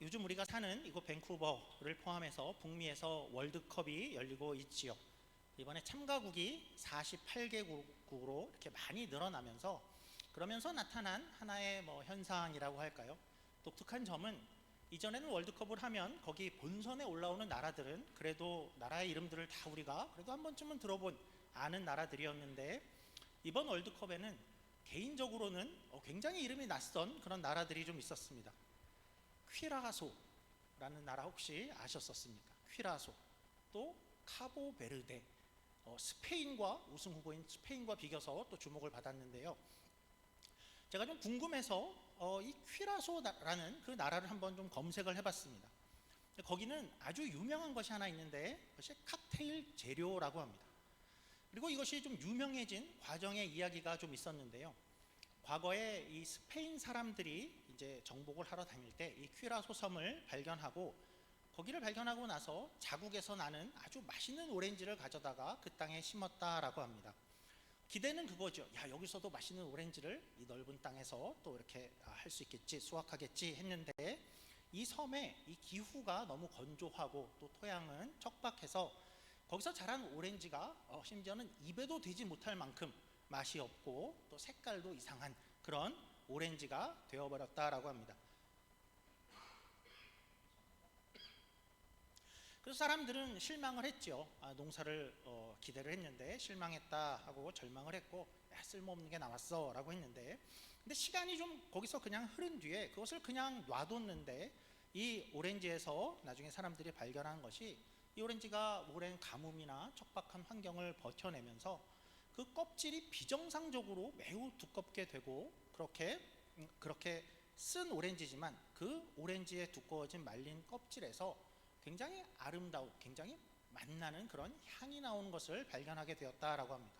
요즘 우리가 사는 이곳 밴쿠버를 포함해서 북미에서 월드컵이 열리고 있지요. 이번에 참가국이 48개국으로 이렇게 많이 늘어나면서 그러면서 나타난 하나의 현상이라고 할까요? 독특한 점은 이전에는 월드컵을 하면 거기 본선에 올라오는 나라들은 그래도 나라의 이름들을 다 우리가 그래도 한 번쯤은 들어본 아는 나라들이었는데 이번 월드컵에는 개인적으로는 굉장히 이름이 낯선 그런 나라들이 좀 있었습니다. 퀴라소라는 나라 혹시 아셨었습니까? 퀴라소, 또 카보베르데, 스페인과 우승 후보인 스페인과 비겨서 또 주목을 받았는데요. 제가 좀 궁금해서 이 퀴라소라는 그 나라를 한번 좀 검색을 해봤습니다. 거기는 아주 유명한 것이 하나 있는데 그것이 칵테일 재료라고 합니다. 그리고 이것이 좀 유명해진 과정의 이야기가 좀 있었는데요. 과거에 이 스페인 사람들이 이제 정복을 하러 다닐 때 이 퀴라소 섬을 발견하고 거기를 발견하고 나서 자국에서 나는 아주 맛있는 오렌지를 가져다가 그 땅에 심었다라고 합니다. 기대는 그거죠. 야, 여기서도 맛있는 오렌지를 이 넓은 땅에서 또 이렇게 할 수 있겠지, 수확하겠지 했는데 이 섬의 이 기후가 너무 건조하고 또 토양은 척박해서 거기서 자란 오렌지가 심지어는 입에도 대지 못할 만큼 맛이 없고 또 색깔도 이상한 그런 오렌지가 되어버렸다라고 합니다. 그래서 사람들은 실망을 했죠. 농사를 기대를 했는데 실망했다 하고 절망을 했고, 야, 쓸모없는 게 나왔어 라고 했는데, 근데 시간이 좀 거기서 그냥 흐른 뒤에 그것을 그냥 놔뒀는데 이 오렌지에서 나중에 사람들이 발견한 것이 이 오렌지가 오랜 가뭄이나 척박한 환경을 버텨내면서 그 껍질이 비정상적으로 매우 두껍게 되고 그렇게 쓴 오렌지지만 그 오렌지의 두꺼워진 말린 껍질에서 굉장히 아름다운, 굉장히 맛나는 그런 향이 나오는 것을 발견하게 되었다라고 합니다.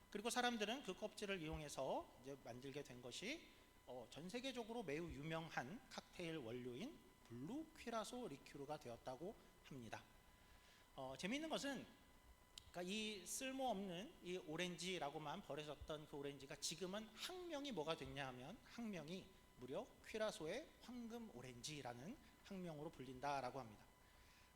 그리고 사람들은 그 껍질을 이용해서 이제 만들게 된 것이 전 세계적으로 매우 유명한 칵테일 원료인 블루 퀴라소 리큐르가 되었다고 합니다. 재미있는 것은 그러니까 이 쓸모없는 이 오렌지라고만 버려졌던 그 오렌지가 지금은 학명이 뭐가 됐냐 하면 학명이 무려 퀴라소의 황금 오렌지라는 학명으로 불린다라고 합니다.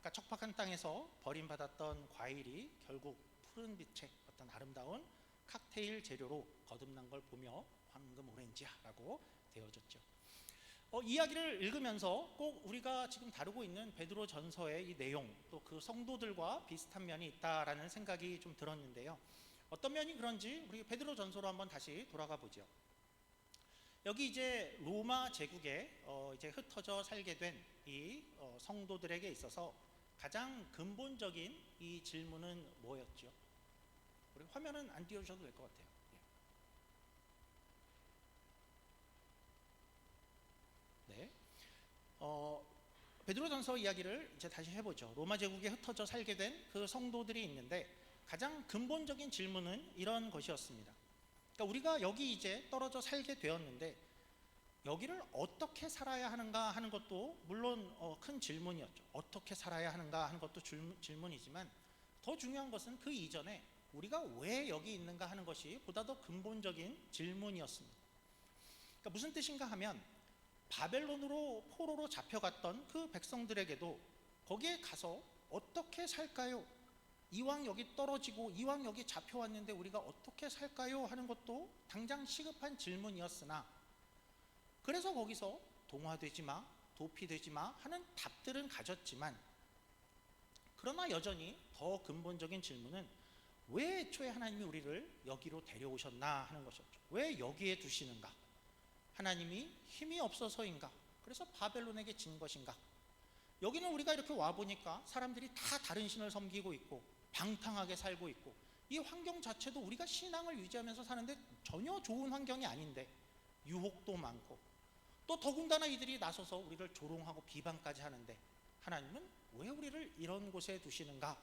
그러니까 척박한 땅에서 버림받았던 과일이 결국 푸른 빛의 어떤 아름다운 칵테일 재료로 거듭난 걸 보며 황금 오렌지야라고 되어졌죠. 이야기를 읽으면서 꼭 우리가 지금 다루고 있는 베드로 전서의 이 내용 또 그 성도들과 비슷한 면이 있다라는 생각이 좀 들었는데요. 어떤 면이 그런지 우리 베드로 전서로 한번 다시 돌아가 보죠. 여기 이제 로마 제국에 이제 흩어져 살게 된 이 성도들에게 있어서 가장 근본적인 이 질문은 뭐였죠? 우리 화면은 안 띄워주셔도 될 것 같아요. 네. 베드로전서 이야기를 이제 다시 해보죠. 로마 제국에 흩어져 살게 된 그 성도들이 있는데 가장 근본적인 질문은 이런 것이었습니다. 그러니까 우리가 여기 이제 떨어져 살게 되었는데 여기를 어떻게 살아야 하는가 하는 것도 물론 큰 질문이었죠. 어떻게 살아야 하는가 하는 것도 질문이지만 더 중요한 것은 그 이전에 우리가 왜 여기 있는가 하는 것이 보다 더 근본적인 질문이었습니다. 그러니까 무슨 뜻인가 하면 바벨론으로 포로로 잡혀갔던 그 백성들에게도 거기에 가서 어떻게 살까요? 이왕 여기 떨어지고 이왕 여기 잡혀왔는데 우리가 어떻게 살까요? 하는 것도 당장 시급한 질문이었으나 그래서 거기서 동화되지 마, 도피되지 마 하는 답들은 가졌지만 그러나 여전히 더 근본적인 질문은 왜 애초에 하나님이 우리를 여기로 데려오셨나 하는 것이었죠. 왜 여기에 두시는가? 하나님이 힘이 없어서인가? 그래서 바벨론에게 진 것인가? 여기는 우리가 이렇게 와보니까 사람들이 다 다른 신을 섬기고 있고 방탕하게 살고 있고 이 환경 자체도 우리가 신앙을 유지하면서 사는데 전혀 좋은 환경이 아닌데 유혹도 많고 또 더군다나 이들이 나서서 우리를 조롱하고 비방까지 하는데 하나님은 왜 우리를 이런 곳에 두시는가?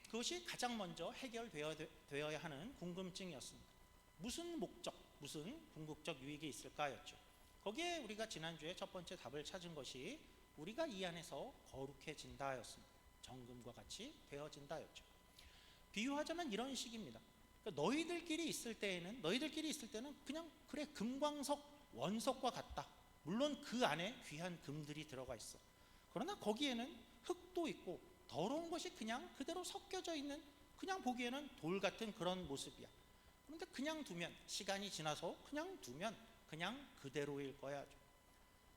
그것이 가장 먼저 해결되어야 하는 궁금증이었습니다. 무슨 목적, 무슨 궁극적 유익이 있을까였죠. 거기에 우리가 지난주에 첫 번째 답을 찾은 것이 우리가 이 안에서 거룩해진다였습니다. 정금과 같이 되어진다였죠. 비유하자면 이런 식입니다. 그러니까 너희들끼리 있을 때는 그냥 그래 금광석 원석과 같다. 물론 그 안에 귀한 금들이 들어가 있어. 그러나 거기에는 흙도 있고 더러운 것이 그냥 그대로 섞여져 있는, 그냥 보기에는 돌 같은 그런 모습이야. 그런데 그냥 두면, 시간이 지나서 그냥 두면 그냥 그대로일 거야.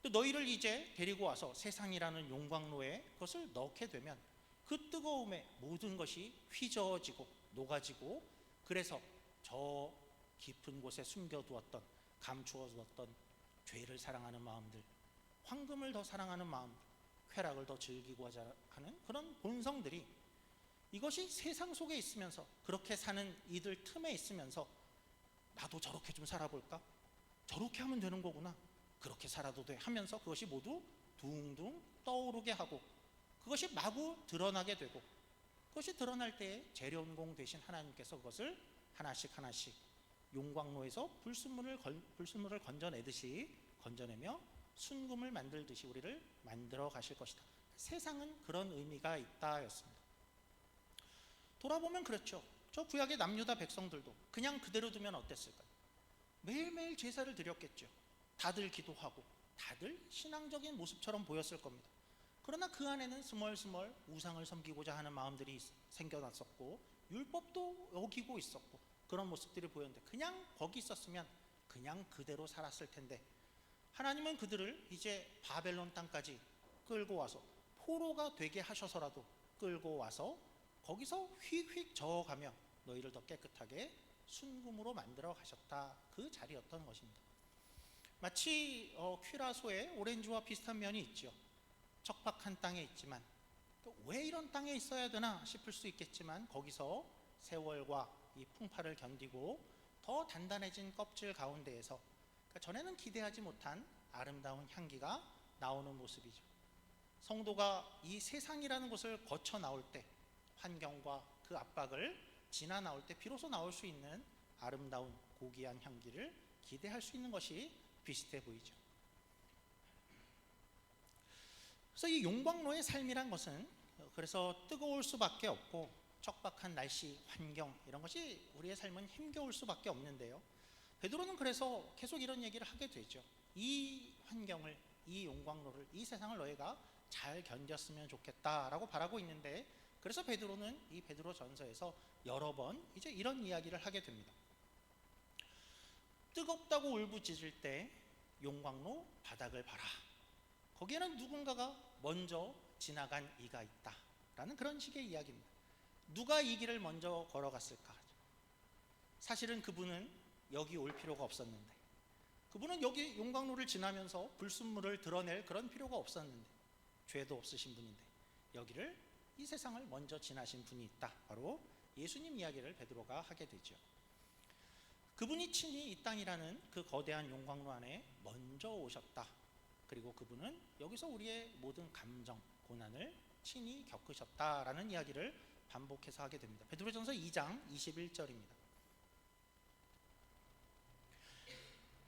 또 너희를 이제 데리고 와서 세상이라는 용광로에 그것을 넣게 되면 그 뜨거움에 모든 것이 휘저어지고 녹아지고, 그래서 저 깊은 곳에 숨겨두었던, 감추어두었던 죄를 사랑하는 마음들, 황금을 더 사랑하는 마음, 쾌락을 더 즐기고자 하는 그런 본성들이, 이것이 세상 속에 있으면서, 그렇게 사는 이들 틈에 있으면서 나도 저렇게 좀 살아볼까? 저렇게 하면 되는 거구나, 그렇게 살아도 돼 하면서 그것이 모두 둥둥 떠오르게 하고, 그것이 마구 드러나게 되고, 그것이 드러날 때에 재련공 되신 하나님께서 그것을 하나씩 하나씩 용광로에서 불순물을 건져내듯이 건져내며 순금을 만들듯이 우리를 만들어 가실 것이다. 세상은 그런 의미가 있다 였습니다. 돌아보면 그렇죠. 저 구약의 남유다 백성들도 그냥 그대로 두면 어땠을까요? 매일매일 제사를 드렸겠죠. 다들 기도하고 다들 신앙적인 모습처럼 보였을 겁니다. 그러나 그 안에는 스멀스멀 우상을 섬기고자 하는 마음들이 생겨났었고, 율법도 어기고 있었고, 그런 모습들이 보였는데, 그냥 거기 있었으면 그냥 그대로 살았을 텐데, 하나님은 그들을 이제 바벨론 땅까지 끌고 와서 포로가 되게 하셔서라도 끌고 와서 거기서 휙휙 저어가며 너희를 더 깨끗하게 순금으로 만들어 가셨다, 그 자리였던 것입니다. 마치 퀴라소의 오렌지와 비슷한 면이 있죠. 척박한 땅에 있지만 왜 이런 땅에 있어야 되나 싶을 수 있겠지만, 거기서 세월과 이 풍파를 견디고 더 단단해진 껍질 가운데에서, 그러니까 전에는 기대하지 못한 아름다운 향기가 나오는 모습이죠. 성도가 이 세상이라는 곳을 거쳐 나올 때, 환경과 그 압박을 지나 나올 때 비로소 나올 수 있는 아름다운 고귀한 향기를 기대할 수 있는 것이 비슷해 보이죠. 그래서 이 용광로의 삶이란 것은, 그래서 뜨거울 수밖에 없고 척박한 날씨, 환경, 이런 것이 우리의 삶은 힘겨울 수밖에 없는데요, 베드로는 그래서 계속 이런 얘기를 하게 되죠. 이 환경을, 이 용광로를, 이 세상을 너희가 잘 견뎠으면 좋겠다라고 바라고 있는데, 그래서 베드로는 이 베드로 전서에서 여러 번 이제 이런 이야기를 하게 됩니다. 뜨겁다고 울부짖을 때 용광로 바닥을 봐라. 거기에는 누군가가 먼저 지나간 이가 있다 라는 그런 식의 이야기입니다. 누가 이 길을 먼저 걸어갔을까? 사실은 그분은 여기 올 필요가 없었는데, 그분은 여기 용광로를 지나면서 불순물을 드러낼 그런 필요가 없었는데, 죄도 없으신 분인데 여기를, 이 세상을 먼저 지나신 분이 있다. 바로 예수님 이야기를 베드로가 하게 되죠. 그분이 친히 이 땅이라는 그 거대한 용광로 안에 먼저 오셨다. 그리고 그분은 여기서 우리의 모든 감정, 고난을 친히 겪으셨다라는 이야기를 반복해서 하게 됩니다. 베드로전서 2장 21절입니다.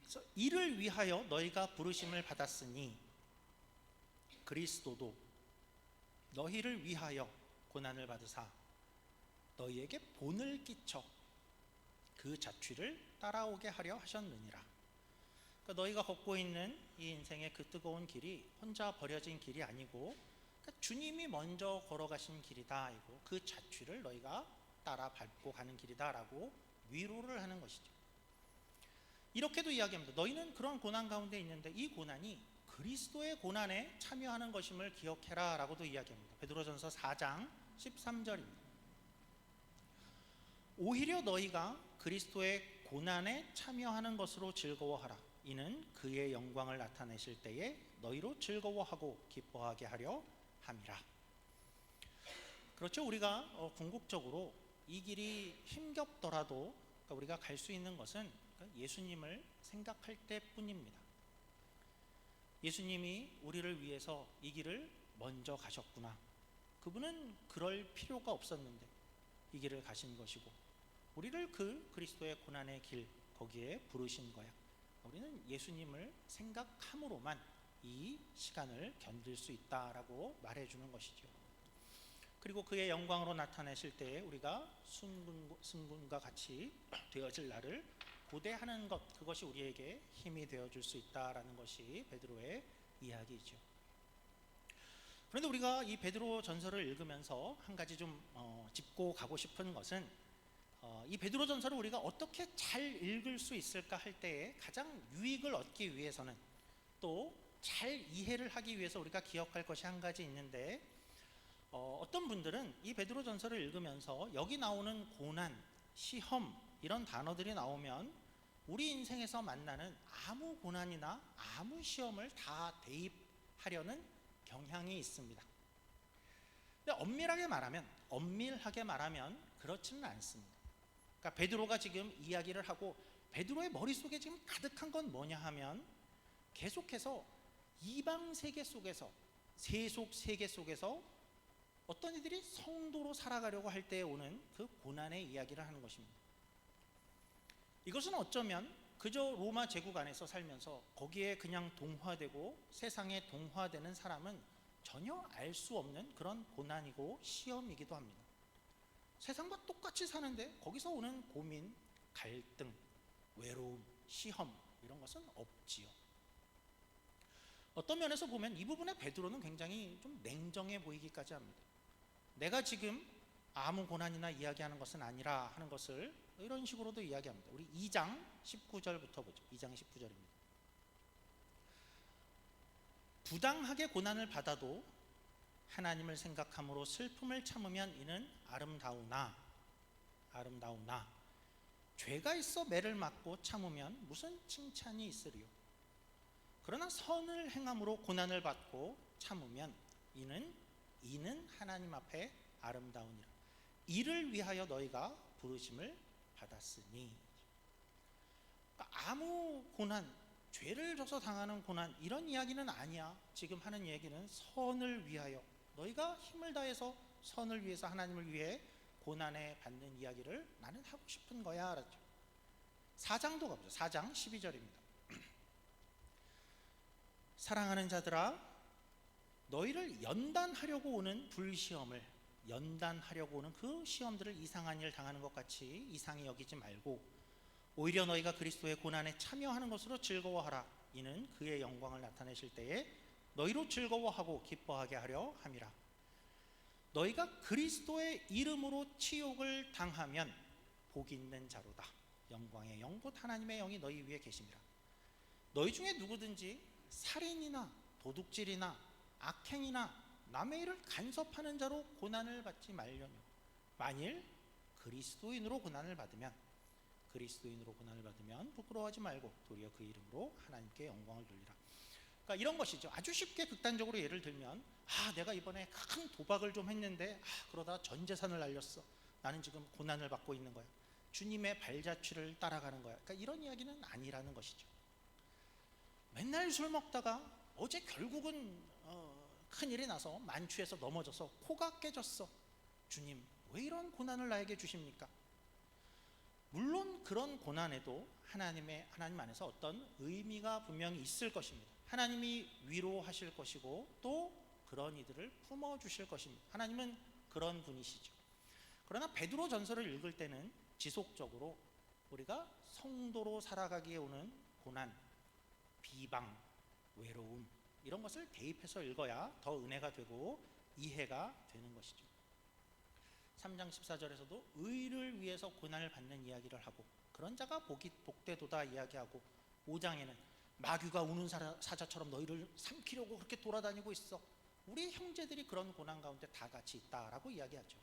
그래서 이를 위하여 너희가 부르심을 받았으니 그리스도도 너희를 위하여 고난을 받으사 너희에게 본을 끼쳐 그 자취를 따라오게 하려 하셨느니라. 그러니까 너희가 걷고 있는 이 인생의 그 뜨거운 길이 혼자 버려진 길이 아니고, 그러니까 주님이 먼저 걸어가신 길이다, 이고 그 자취를 너희가 따라 밟고 가는 길이다라고 위로를 하는 것이죠. 이렇게도 이야기합니다. 너희는 그런 고난 가운데 있는데 이 고난이 그리스도의 고난에 참여하는 것임을 기억해라 라고도 이야기합니다. 베드로전서 4장 13절입니다. 오히려 너희가 그리스도의 고난에 참여하는 것으로 즐거워하라. 이는 그의 영광을 나타내실 때에 너희로 즐거워하고 기뻐하게 하려 함이라. 그렇죠. 우리가 궁극적으로 이 길이 힘겹더라도, 그러니까 우리가 갈 수 있는 것은 예수님을 생각할 때뿐입니다. 예수님이 우리를 위해서 이 길을 먼저 가셨구나. 그분은 그럴 필요가 없었는데 이 길을 가신 것이고, 우리를 그 그리스도의 고난의 길, 거기에 부르신 거야. 우리는 예수님을 생각함으로만 이 시간을 견딜 수 있다라고 말해주는 것이죠. 그리고 그의 영광으로 나타내실 때에 우리가 순금과 같이 되어질 날을 고대하는 것, 그것이 우리에게 힘이 되어줄 수 있다라는 것이 베드로의 이야기이죠. 그런데 우리가 이 베드로 전서를 읽으면서 한 가지 좀 짚고 가고 싶은 것은 이 베드로 전서를 우리가 어떻게 잘 읽을 수 있을까 할 때에 가장 유익을 얻기 위해서는, 또 잘 이해를 하기 위해서 우리가 기억할 것이 한 가지 있는데, 어떤 분들은 이 베드로 전서를 읽으면서 여기 나오는 고난, 시험 이런 단어들이 나오면 우리 인생에서 만나는 아무 고난이나 아무 시험을 다 대입하려는 경향이 있습니다. 근데 엄밀하게 말하면 그렇지는 않습니다. 그러니까 베드로가 지금 이야기를 하고 베드로의 머릿속에 지금 가득한 건 뭐냐 하면, 계속해서 이방 세계 속에서, 세속 세계 속에서 어떤 이들이 성도로 살아가려고 할 때에 오는 그 고난의 이야기를 하는 것입니다. 이것은 어쩌면 그저 로마 제국 안에서 살면서 거기에 그냥 동화되고 세상에 동화되는 사람은 전혀 알 수 없는 그런 고난이고 시험이기도 합니다. 세상과 똑같이 사는데 거기서 오는 고민, 갈등, 외로움, 시험 이런 것은 없지요. 어떤 면에서 보면 이 부분에 베드로는 굉장히 좀 냉정해 보이기까지 합니다. 내가 지금 아무 고난이나 이야기하는 것은 아니라 하는 것을 이런 식으로도 이야기합니다. 우리 2장 19절부터 보죠. 2장 19절입니다. 부당하게 고난을 받아도 하나님을 생각함으로 슬픔을 참으면 이는 아름다우나 죄가 있어 매를 맞고 참으면 무슨 칭찬이 있으리요. 그러나 선을 행함으로 고난을 받고 참으면 이는 하나님 앞에 아름다우니라. 이를 위하여 너희가 부르심을 받았으니. 그러니까 아무 고난, 죄를 져서 당하는 고난 이런 이야기는 아니야. 지금 하는 얘기는 선을 위하여, 너희가 힘을 다해서 선을 위해서, 하나님을 위해 고난에 받는 이야기를 나는 하고 싶은 거야. 알았죠? 4장도 가보죠. 4장 12절입니다. 사랑하는 자들아, 너희를 연단하려고 오는 불시험을, 연단하려고 오는 그 시험들을 이상한 일 당하는 것 같이 이상히 여기지 말고 오히려 너희가 그리스도의 고난에 참여하는 것으로 즐거워하라. 이는 그의 영광을 나타내실 때에 너희로 즐거워하고 기뻐하게 하려 함이라. 너희가 그리스도의 이름으로 치욕을 당하면 복 있는 자로다. 영광의 영 곧 하나님의 영이 너희 위에 계심이라. 너희 중에 누구든지 살인이나 도둑질이나 악행이나 남의 일을 간섭하는 자로 고난을 받지 말려뇨. 만일 그리스도인으로 고난을 받으면 부끄러워하지 말고 도리어 그 이름으로 하나님께 영광을 돌리라. 그러니까 이런 것이죠. 아주 쉽게 극단적으로 예를 들면, 내가 이번에 큰 도박을 좀 했는데 그러다 전 재산을 날렸어. 나는 지금 고난을 받고 있는 거야. 주님의 발자취를 따라가는 거야. 그러니까 이런 이야기는 아니라는 것이죠. 맨날 술 먹다가 어제 결국은 큰일이 나서 만취해서 넘어져서 코가 깨졌어. 주님, 왜 이런 고난을 나에게 주십니까? 물론 그런 고난에도 하나님 안에서 어떤 의미가 분명히 있을 것입니다. 하나님이 위로하실 것이고 또 그런 이들을 품어주실 것입니다. 하나님은 그런 분이시죠. 그러나 베드로 전서를 읽을 때는 지속적으로 우리가 성도로 살아가기에 오는 고난, 비방, 외로움 이런 것을 대입해서 읽어야 더 은혜가 되고 이해가 되는 것이죠. 3장 14절에서도 의를 위해서 고난을 받는 이야기를 하고 그런 자가 복되도다 이야기하고, 5장에는 마귀가 우는 사자처럼 너희를 삼키려고 그렇게 돌아다니고 있어. 우리 형제들이 그런 고난 가운데 다 같이 있다라고 이야기하죠.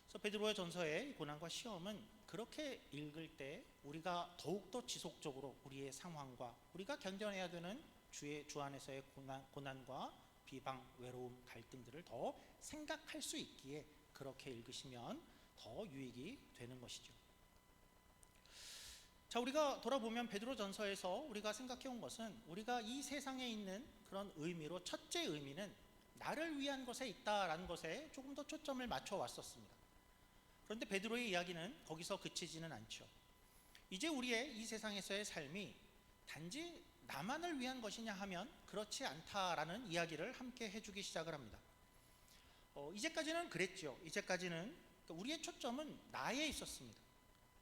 그래서 베드로의 전서의 고난과 시험은 그렇게 읽을 때 우리가 더욱더 지속적으로 우리의 상황과 우리가 견뎌내야 되는 주 안에서의 고난과 비방, 외로움, 갈등들을 더 생각할 수 있기에 그렇게 읽으시면 더 유익이 되는 것이죠. 자, 우리가 돌아보면 베드로 전서에서 우리가 생각해 온 것은, 우리가 이 세상에 있는 그런 의미로 첫째 의미는 나를 위한 것에 있다라는 것에 조금 더 초점을 맞춰 왔었습니다. 그런데 베드로의 이야기는 거기서 그치지는 않죠. 이제 우리의 이 세상에서의 삶이 단지 나만을 위한 것이냐 하면 그렇지 않다라는 이야기를 함께 해주기 시작을 합니다. 이제까지는 그랬죠. 이제까지는 우리의 초점은 나에 있었습니다.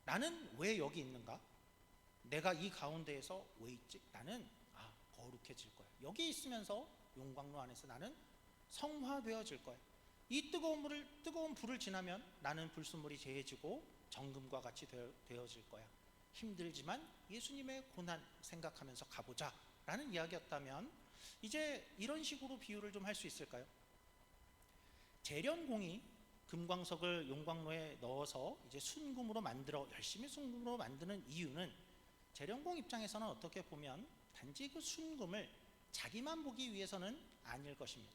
나는 왜 여기 있는가? 내가 이 가운데에서 왜 있지? 나는 거룩해질 거야. 여기 있으면서 용광로 안에서 나는 성화되어질 거야. 이 뜨거운 불을 지나면 나는 불순물이 제해지고 정금과 같이 되어질 거야. 힘들지만 예수님의 고난 생각하면서 가보자 라는 이야기였다면, 이제 이런 식으로 비유를 좀 할 수 있을까요? 재련공이 금광석을 용광로에 넣어서 이제 순금으로 만들어 열심히 순금으로 만드는 이유는, 재련공 입장에서는 어떻게 보면 단지 그 순금을 자기만 보기 위해서는 아닐 것입니다.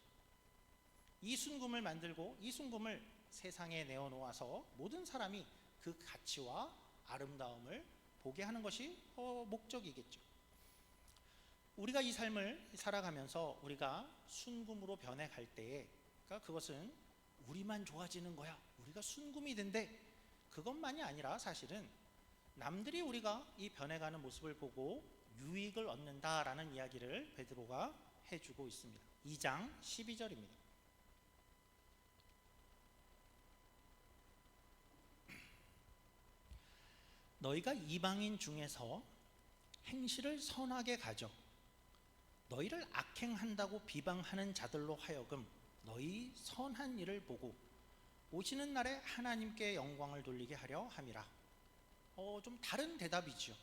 이 순금을 만들고 이 순금을 세상에 내어놓아서 모든 사람이 그 가치와 아름다움을 보게 하는 것이 목적이겠죠. 우리가 이 삶을 살아가면서 우리가 순금으로 변해갈 때에, 그러니까 그것은 우리만 좋아지는 거야, 우리가 순금이 된대, 그것만이 아니라 사실은 남들이 우리가 이 변해가는 모습을 보고 유익을 얻는다라는 이야기를 베드로가 해주고 있습니다. 2장 12절입니다. 너희가 이방인 중에서 행실을 선하게 가져 너희를 악행한다고 비방하는 자들로 하여금 너희 선한 일을 보고 오시는 날에 하나님께 영광을 돌리게 하려 함이라. 좀 다른 대답이죠.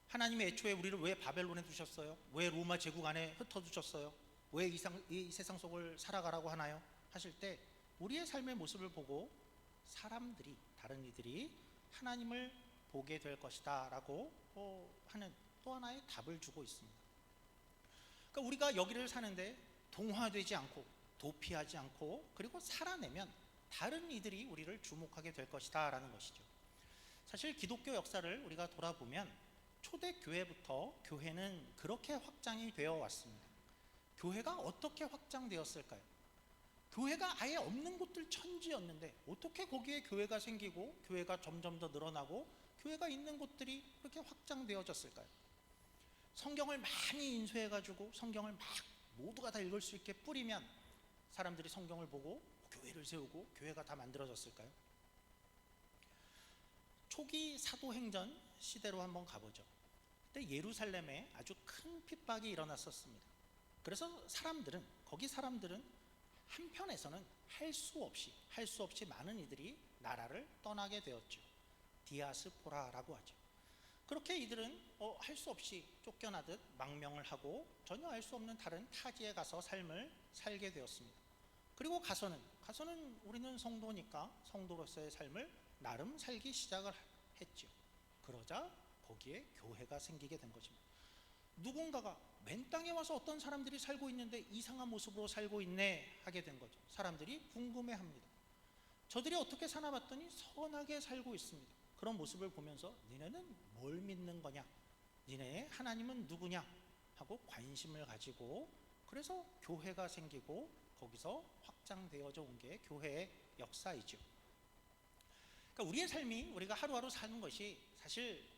하나님이 애초에 우리를 왜 바벨론에 두셨어요? 왜 로마 제국 안에 흩어두셨어요? 왜 이 세상 속을 살아가라고 하나요? 하실 때 우리의 삶의 모습을 보고 사람들이, 다른 이들이 하나님을 보게 될 것이다 라고 하는 또 하나의 답을 주고 있습니다. 그러니까 우리가 여기를 사는데 동화되지 않고 도피하지 않고 그리고 살아내면 다른 이들이 우리를 주목하게 될 것이다 라는 것이죠. 사실 기독교 역사를 우리가 돌아보면 초대교회부터 교회는 그렇게 확장이 되어 왔습니다. 교회가 어떻게 확장되었을까요? 교회가 아예 없는 곳들 천지였는데 어떻게 거기에 교회가 생기고 교회가 점점 더 늘어나고 교회가 있는 곳들이 그렇게 확장되어졌을까요? 성경을 많이 인쇄해가지고 성경을 막 모두가 다 읽을 수 있게 뿌리면 사람들이 성경을 보고 교회를 세우고 교회가 다 만들어졌을까요? 초기 사도행전 시대로 한번 가보죠. 그때 예루살렘에 아주 큰 핍박이 일어났었습니다. 그래서 거기 사람들은 한편에서는 할 수 없이 많은 이들이 나라를 떠나게 되었죠. 디아스포라라고 하죠. 그렇게 이들은 할 수 없이 쫓겨나듯 망명을 하고 전혀 알 수 없는 다른 타지에 가서 삶을 살게 되었습니다. 그리고 가서는 우리는 성도니까 성도로서의 삶을 나름 살기 시작을 했죠. 그러자 거기에 교회가 생기게 된 것입니다. 누군가가 맨 땅에 와서 어떤 사람들이 살고 있는데 이상한 모습으로 살고 있네 하게 된 거죠. 사람들이 궁금해합니다. 저들이 어떻게 사나 봤더니 선하게 살고 있습니다. 그런 모습을 보면서 니네는 뭘 믿는 거냐, 니네의 하나님은 누구냐 하고 관심을 가지고, 그래서 교회가 생기고 거기서 확장되어져 온 게 교회의 역사이죠. 그러니까 우리의 삶이, 우리가 하루하루 사는 것이 사실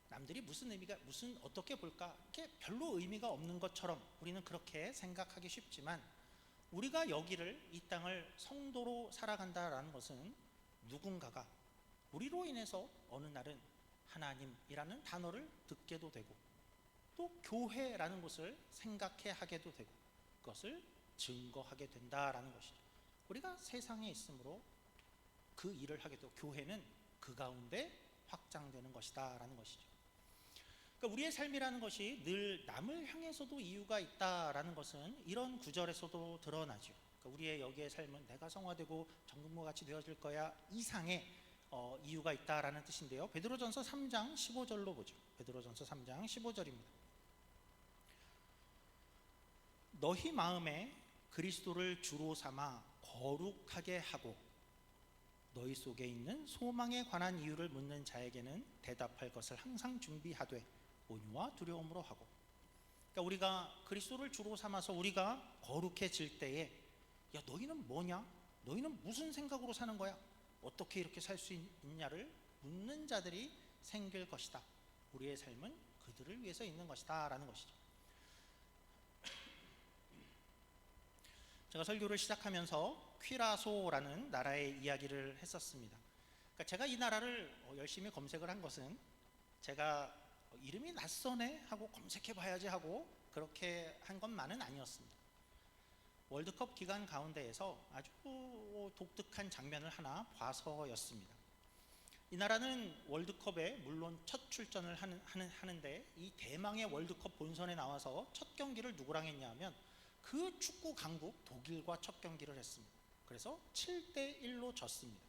남들이 무슨 어떻게 볼까, 이렇게 별로 의미가 없는 것처럼 우리는 그렇게 생각하기 쉽지만, 우리가 여기를, 이 땅을 성도로 살아간다라는 것은 누군가가 우리로 인해서 어느 날은 하나님이라는 단어를 듣게도 되고 또 교회라는 것을 생각해 하게도 되고 그것을 증거하게 된다라는 것이죠. 우리가 세상에 있으므로 그 일을 하게 되고 교회는 그 가운데 확장되는 것이다 라는 것이죠. 그러니까 우리의 삶이라는 것이 늘 남을 향해서도 이유가 있다라는 것은 이런 구절에서도 드러나죠. 그러니까 우리의 여기의 삶은 내가 성화되고 정금과 같이 되어질 거야 이상의 이유가 있다라는 뜻인데요. 베드로전서 3장 15절로 보죠. 베드로전서 3장 15절입니다. 너희 마음에 그리스도를 주로 삼아 거룩하게 하고 너희 속에 있는 소망에 관한 이유를 묻는 자에게는 대답할 것을 항상 준비하되 온유와 두려움으로 하고. 그러니까 우리가 그리스도를 주로 삼아서 우리가 거룩해질 때에 야 너희는 뭐냐? 너희는 무슨 생각으로 사는 거야? 어떻게 이렇게 살 수 있냐를 묻는 자들이 생길 것이다. 우리의 삶은 그들을 위해서 있는 것이다 라는 것이죠. 제가 설교를 시작하면서 퀴라소라는 나라의 이야기를 했었습니다. 그러니까 제가 이 나라를 열심히 검색을 한 것은 제가 이름이 낯서네 하고 검색해 봐야지 하고 그렇게 한 것만은 아니었습니다. 월드컵 기간 가운데에서 아주 독특한 장면을 하나 봐서였습니다. 이 나라는 월드컵에 물론 첫 출전을 하는데 이 대망의 월드컵 본선에 나와서 첫 경기를 누구랑 했냐 하면 그 축구 강국 독일과 첫 경기를 했습니다. 그래서 7대1로 졌습니다.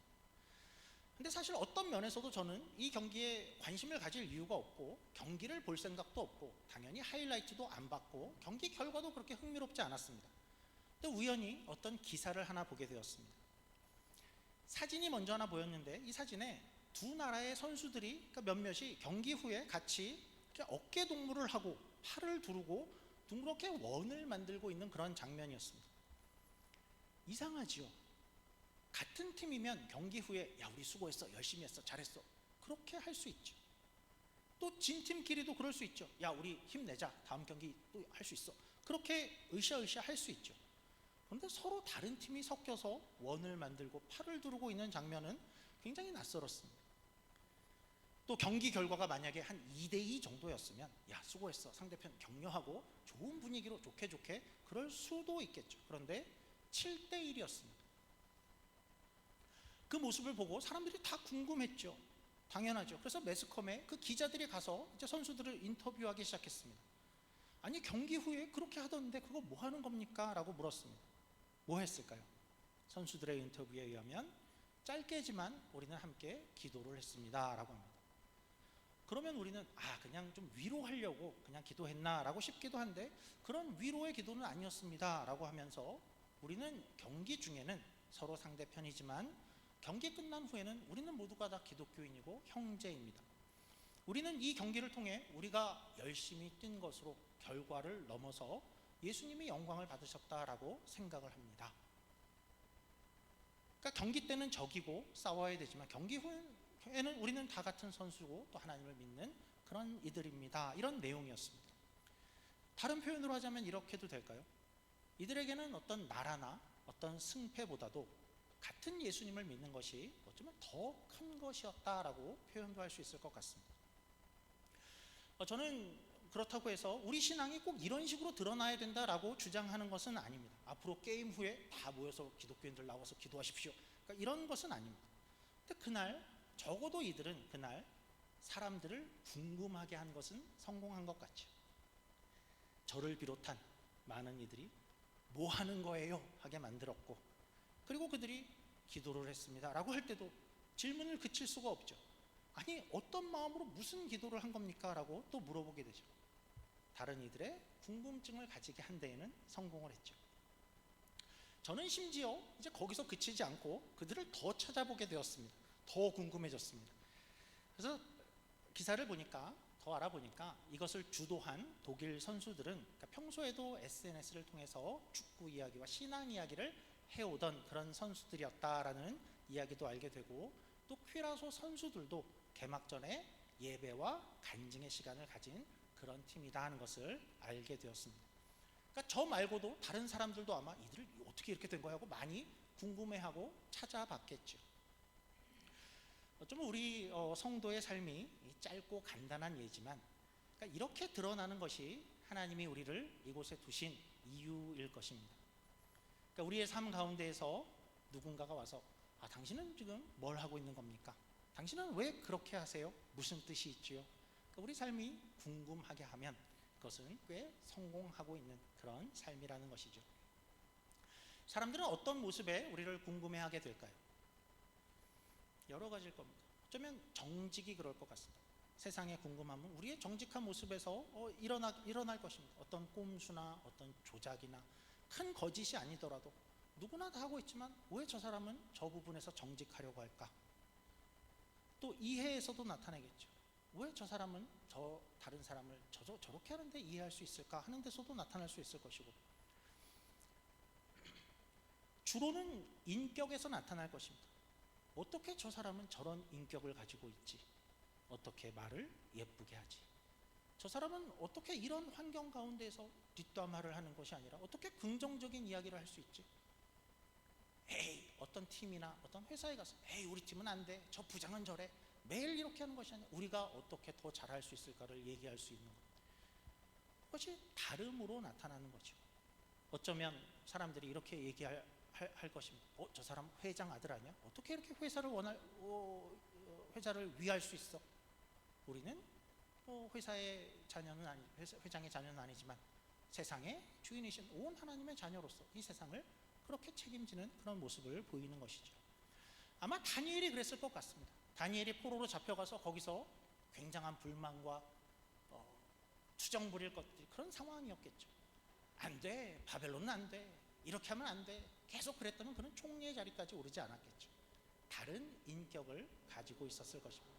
근데 사실 어떤 면에서도 저는 이 경기에 관심을 가질 이유가 없고 경기를 볼 생각도 없고 당연히 하이라이트도 안 봤고 경기 결과도 그렇게 흥미롭지 않았습니다. 근데 우연히 어떤 기사를 하나 보게 되었습니다. 사진이 먼저 하나 보였는데 이 사진에 두 나라의 선수들이 그러니까 몇몇이 경기 후에 같이 어깨 동무를 하고 팔을 두르고 둥그렇게 원을 만들고 있는 그런 장면이었습니다. 이상하지요. 같은 팀이면 경기 후에 야 우리 수고했어, 열심히 했어, 잘했어 그렇게 할 수 있죠. 또 진 팀끼리도 그럴 수 있죠. 야 우리 힘내자, 다음 경기 또 할 수 있어 그렇게 으쌰으쌰 할 수 있죠. 그런데 서로 다른 팀이 섞여서 원을 만들고 팔을 두르고 있는 장면은 굉장히 낯설었습니다. 또 경기 결과가 만약에 한 2대2 정도였으면 야 수고했어, 상대편 격려하고 좋은 분위기로 좋게 그럴 수도 있겠죠. 그런데 7대1이었습니다. 그 모습을 보고 사람들이 다 궁금했죠. 당연하죠. 그래서 매스컴에 그 기자들이 가서 이제 선수들을 인터뷰하기 시작했습니다. 아니 경기 후에 그렇게 하던데 그거 뭐 하는 겁니까? 라고 물었습니다. 뭐 했을까요? 선수들의 인터뷰에 의하면 짧게지만 우리는 함께 기도를 했습니다 라고 합니다. 그러면 우리는 그냥 좀 위로하려고 그냥 기도했나 라고 싶기도 한데 그런 위로의 기도는 아니었습니다 라고 하면서 우리는 경기 중에는 서로 상대편이지만 경기 끝난 후에는 우리는 모두가 다 기독교인이고 형제입니다. 우리는 이 경기를 통해 우리가 열심히 뛴 것으로 결과를 넘어서 예수님이 영광을 받으셨다라고 생각을 합니다. 그러니까 경기 때는 적이고 싸워야 되지만 경기 후에는 우리는 다 같은 선수고 또 하나님을 믿는 그런 이들입니다. 이런 내용이었습니다. 다른 표현으로 하자면 이렇게도 될까요? 이들에게는 어떤 나라나 어떤 승패보다도 같은 예수님을 믿는 것이 어쩌면 더 큰 것이었다라고 표현도 할 수 있을 것 같습니다. 저는 그렇다고 해서 우리 신앙이 꼭 이런 식으로 드러나야 된다라고 주장하는 것은 아닙니다. 앞으로 게임 후에 다 모여서 기독교인들 나와서 기도하십시오. 그러니까 이런 것은 아닙니다. 근데 그날 적어도 이들은 그날 사람들을 궁금하게 한 것은 성공한 것 같죠. 저를 비롯한 많은 이들이 뭐 하는 거예요? 하게 만들었고 그리고 그들이 기도를 했습니다 라고 할 때도 질문을 그칠 수가 없죠. 아니 어떤 마음으로 무슨 기도를 한 겁니까? 라고 또 물어보게 되죠. 다른 이들의 궁금증을 가지게 한 데에는 성공을 했죠. 저는 심지어 이제 거기서 그치지 않고 그들을 더 찾아보게 되었습니다. 더 궁금해졌습니다. 그래서 기사를 보니까 더 알아보니까 이것을 주도한 독일 선수들은 그러니까 평소에도 SNS를 통해서 축구 이야기와 신앙 이야기를 해오던 그런 선수들이었다라는 이야기도 알게 되고 또 퀴라소 선수들도 개막전에 예배와 간증의 시간을 가진 그런 팀이다 하는 것을 알게 되었습니다. 그러니까 저 말고도 다른 사람들도 아마 이들을 어떻게 이렇게 된 거야 하고 많이 궁금해하고 찾아봤겠죠. 어쩌면 우리 성도의 삶이 짧고 간단한 예지만 그러니까 이렇게 드러나는 것이 하나님이 우리를 이곳에 두신 이유일 것입니다. 그러니까 우리의 삶 가운데에서 누군가가 와서 당신은 지금 뭘 하고 있는 겁니까? 당신은 왜 그렇게 하세요? 무슨 뜻이 있지요? 그러니까 우리 삶이 궁금하게 하면 그것은 꽤 성공하고 있는 그런 삶이라는 것이죠. 사람들은 어떤 모습에 우리를 궁금해하게 될까요? 여러 가지일 겁니다. 어쩌면 정직이 그럴 것 같습니다. 세상의 궁금함은 우리의 정직한 모습에서 일어날 것입니다. 어떤 꼼수나 어떤 조작이나 큰 거짓이 아니더라도 누구나 다 하고 있지만 왜 저 사람은 저 부분에서 정직하려고 할까? 또 이해에서도 나타내겠죠. 왜 저 사람은 다른 사람을 저렇게 하는데 이해할 수 있을까 하는 데서도 나타날 수 있을 것이고 주로는 인격에서 나타날 것입니다. 어떻게 저 사람은 저런 인격을 가지고 있지? 어떻게 말을 예쁘게 하지? 저 사람은 어떻게 이런 환경 가운데에서 뒷담화를 하는 것이 아니라 어떻게 긍정적인 이야기를 할 수 있지? 어떤 팀이나 어떤 회사에 가서 우리 팀은 안 돼, 저 부장은 저래, 매일 이렇게 하는 것이 아니라 우리가 어떻게 더 잘할 수 있을까를 얘기할 수 있는 것. 그것이 다름으로 나타나는 거죠. 어쩌면 사람들이 이렇게 얘기할 것입니다. 저 사람 회장 아들 아니야? 어떻게 이렇게 회사를 위할 수 있어? 우리는 회사의 자녀는 회장의 자녀는 아니지만 세상의 주인이신 온 하나님의 자녀로서 이 세상을 그렇게 책임지는 그런 모습을 보이는 것이죠. 아마 다니엘이 그랬을 것 같습니다. 다니엘이 포로로 잡혀가서 거기서 굉장한 불만과 투정 부릴 것들, 그런 상황이었겠죠. 안 돼, 바벨론은 안 돼, 이렇게 하면 안 돼, 계속 그랬다면 그는 총리의 자리까지 오르지 않았겠죠. 다른 인격을 가지고 있었을 것입니다.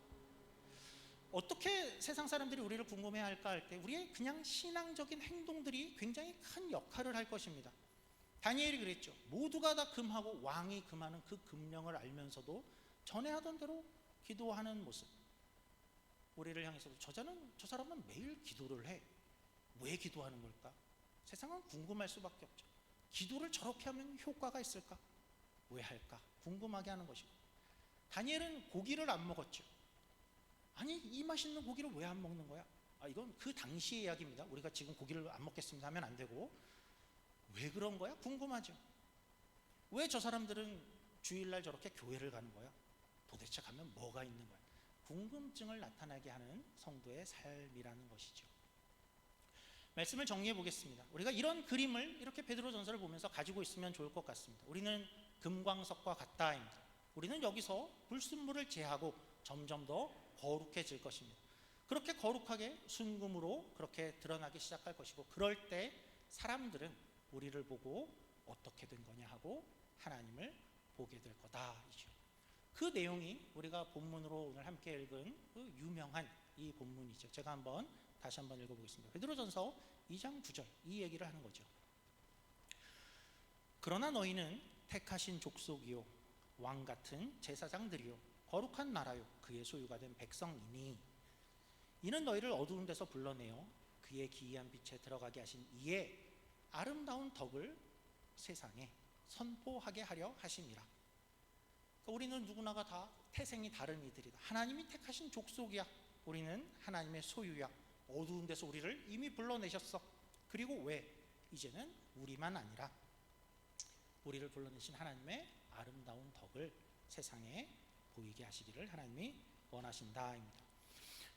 어떻게 세상 사람들이 우리를 궁금해할까 할 때 우리의 그냥 신앙적인 행동들이 굉장히 큰 역할을 할 것입니다. 다니엘이 그랬죠. 모두가 다 금하고 왕이 금하는 그 금령을 알면서도 전에 하던 대로 기도하는 모습. 우리를 향해서도 저 사람은 매일 기도를 해. 왜 기도하는 걸까? 세상은 궁금할 수밖에 없죠. 기도를 저렇게 하면 효과가 있을까? 왜 할까? 궁금하게 하는 것이고, 다니엘은 고기를 안 먹었죠. 아니, 이 맛있는 고기를 왜 안 먹는 거야? 이건 그 당시의 이야기입니다. 우리가 지금 고기를 안 먹겠습니다 하면 안 되고, 왜 그런 거야? 궁금하죠. 왜 저 사람들은 주일날 저렇게 교회를 가는 거야? 도대체 가면 뭐가 있는 거야? 궁금증을 나타나게 하는 성도의 삶이라는 것이죠. 말씀을 정리해 보겠습니다. 우리가 이런 그림을 이렇게 베드로전서를 보면서 가지고 있으면 좋을 것 같습니다. 우리는 금광석과 같다입니다. 우리는 여기서 불순물을 제하고 점점 더 거룩해질 것입니다. 그렇게 거룩하게 순금으로 그렇게 드러나기 시작할 것이고, 그럴 때 사람들은 우리를 보고 어떻게 된 거냐 하고 하나님을 보게 될 거다이죠. 그 내용이 우리가 본문으로 오늘 함께 읽은 그 유명한 이 본문이죠. 제가 다시 한번 읽어보겠습니다. 베드로전서 2장 9절, 이 얘기를 하는 거죠. 그러나 너희는 택하신 족속이요 왕 같은 제사장들이요 거룩한 나라요 그의 소유가 된 백성이니, 이는 너희를 어두운 데서 불러내어 그의 기이한 빛에 들어가게 하신 이의 아름다운 덕을 세상에 선포하게 하려 하심이라. 그러니까 우리는 누구나가 다 태생이 다른 이들이다. 하나님이 택하신 족속이야. 우리는 하나님의 소유야. 어두운 데서 우리를 이미 불러내셨어. 그리고 왜? 이제는 우리만 아니라 우리를 불러내신 하나님의 아름다운 덕을 세상에 보이게 하시기를 하나님이 원하신다입니다.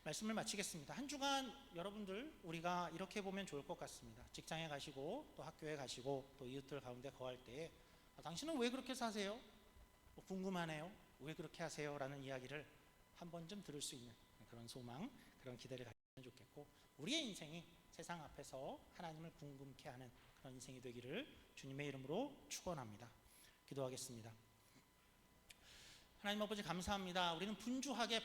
말씀을 마치겠습니다. 한 주간 여러분들, 우리가 이렇게 보면 좋을 것 같습니다. 직장에 가시고 또 학교에 가시고 또 이웃들 가운데 거할 때 당신은 왜 그렇게 사세요? 궁금하네요. 왜 그렇게 하세요? 라는 이야기를 한 번쯤 들을 수 있는 그런 소망, 그런 기대를 가지면 좋겠고, 우리의 인생이 세상 앞에서 하나님을 궁금케 하는 그런 인생이 되기를 주님의 이름으로 축원합니다. 기도하겠습니다. 하나님 아버지, 감사합니다. 우리는 분주하게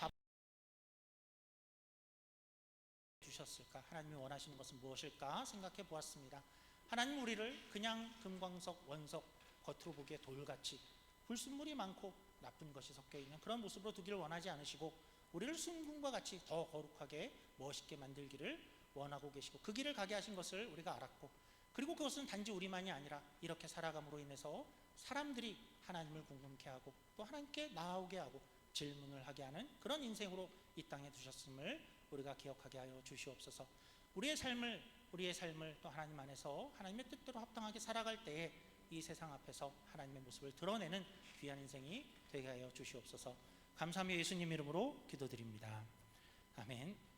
주셨을까? 하나님이 원하시는 것은 무엇일까 생각해 보았습니다. 하나님, 우리를 그냥 금광석, 원석, 겉으로 보기에 돌같이 불순물이 많고 나쁜 것이 섞여 있는 그런 모습으로 두기를 원하지 않으시고, 우리를 순금과 같이 더 거룩하게 멋있게 만들기를 원하고 계시고, 그 길을 가게 하신 것을 우리가 알았고, 그리고 그것은 단지 우리만이 아니라 이렇게 살아감으로 인해서 사람들이 하나님을 궁금케 하고 또 하나님께 나아오게 하고 질문을 하게 하는 그런 인생으로 이 땅에 두셨음을 우리가 기억하게 하여 주시옵소서. 우리의 삶을 또 하나님 안에서 하나님의 뜻대로 합당하게 살아갈 때에 이 세상 앞에서 하나님의 모습을 드러내는 귀한 인생이 되게 하여 주시옵소서. 감사하며 예수님 이름으로 기도드립니다. 아멘.